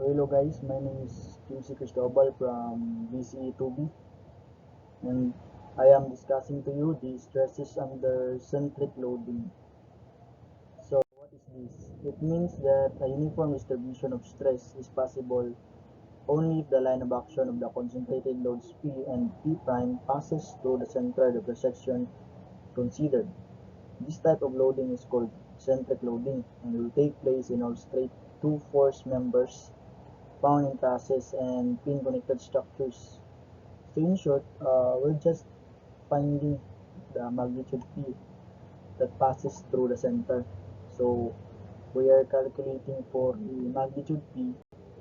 Hello guys, my name is QC Cristobal from BCE2B, and I am discussing to you the stresses under centric loading. So what is this? It means that a uniform distribution of stress is possible only if the line of action of the concentrated loads P and P prime passes through the center of the section considered. This type of loading is called centric loading and will take place in all straight two force members found in trusses and pin-connected structures. So in short, we're just finding the magnitude P that passes through the center. So we are calculating for the magnitude P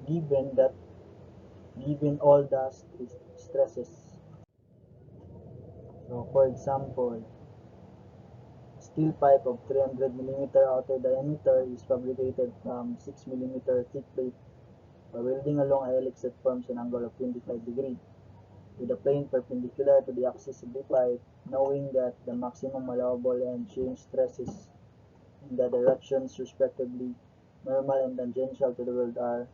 given that given all the stresses. So for example, steel pipe of 300 millimeter outer diameter is fabricated from 6 millimeter thick plate by welding along a helix that forms an angle of 25 degrees. With a plane perpendicular to the axis of the pipe, knowing that the maximum allowable and shearing stresses in the directions respectively normal and tangential to the weld are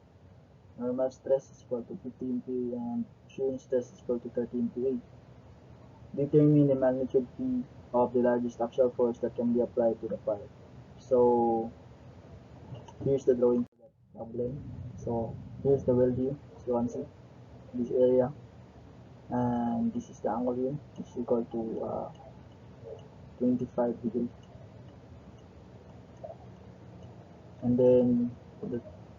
normal stress is equal to 50 MPa and shearing stress is equal to 30 MPa. Determine the magnitude P of the largest axial force that can be applied to the pipe. So here's the drawing for that problem. So here's the weld here, as you can see, this area, and this is the angle here, is equal to 25 degrees, and then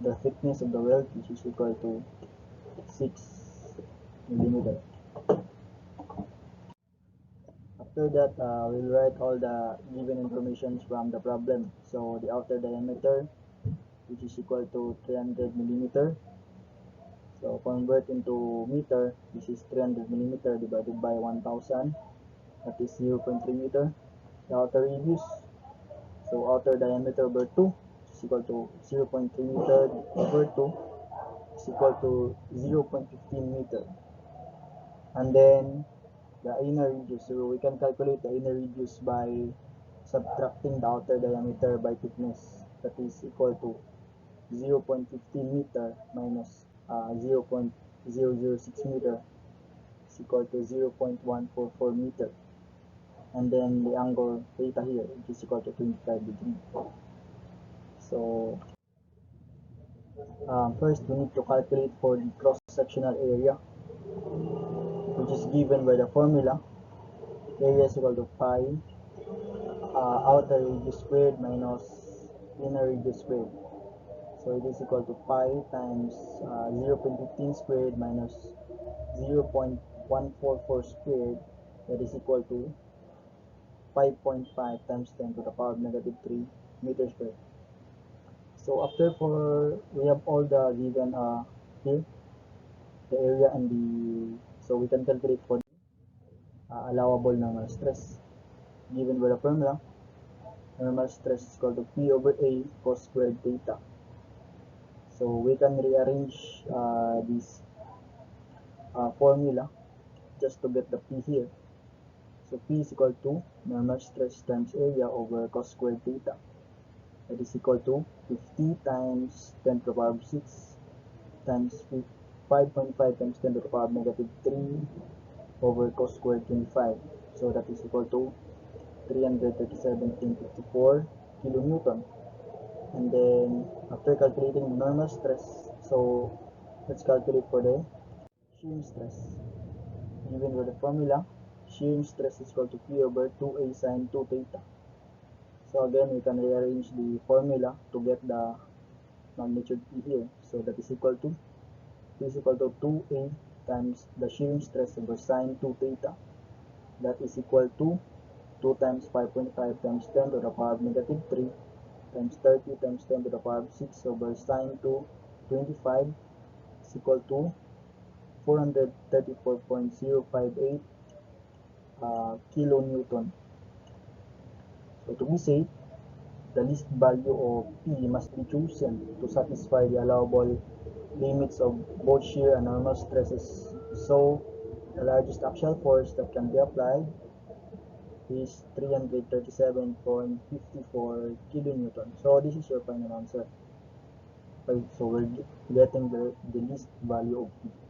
the thickness of the weld which is equal to 6 millimeter. After that, we'll write all the given informations from the problem. So the outer diameter which is equal to 300 millimeter. So convert into meter, this is 300 millimeter divided by 1000, that is 0.3 meter. The outer radius, so outer diameter over 2 is equal to 0.3 meter over 2 is equal to 0.15 meter. And then the inner radius, so we can calculate the inner radius by subtracting the outer diameter by thickness, that is equal to 0.15 meter minus 0.006 meter is equal to 0.144 meter. And then the angle theta here, which is equal to 25 degrees. So first we need to calculate for the cross-sectional area, which is given by the formula. Area is equal to pi outer radius squared minus inner radius squared. So it is equal to pi times 0.15 squared minus 0.144 squared, that is equal to 5.5 times 10 to the power of negative 3 meters squared. So after we have all the given here, the area and so we can calculate for allowable normal stress given by the formula. Normal stress is equal to P over A cos squared theta. So we can rearrange this formula just to get the P here. So P is equal to normal stress times area over cos squared theta. That is equal to 50 times 10 to the power of 6 times 5.5 times 10 to the power of negative 3 over cos squared 25. So that is equal to 337.54 kilonewton. And then after calculating the normal stress, so let's calculate for the shearing stress. Given by the formula, shearing stress is equal to P over 2A sine 2 theta. So again, we can rearrange the formula to get the magnitude P here. So that is equal to P is equal to 2A times the shearing stress over sine 2 theta. That is equal to 2 times 5.5 times 10 to the power of negative 3 times 30 times 10 to the power of 6 over sine 2 25 is equal to 434.058 kilonewton. So to be safe, the least value of P must be chosen to satisfy the allowable limits of both shear and normal stresses. So the largest axial force that can be applied is 337.54 kilonewton. So this is your final answer. 5. So we're getting the least value of p.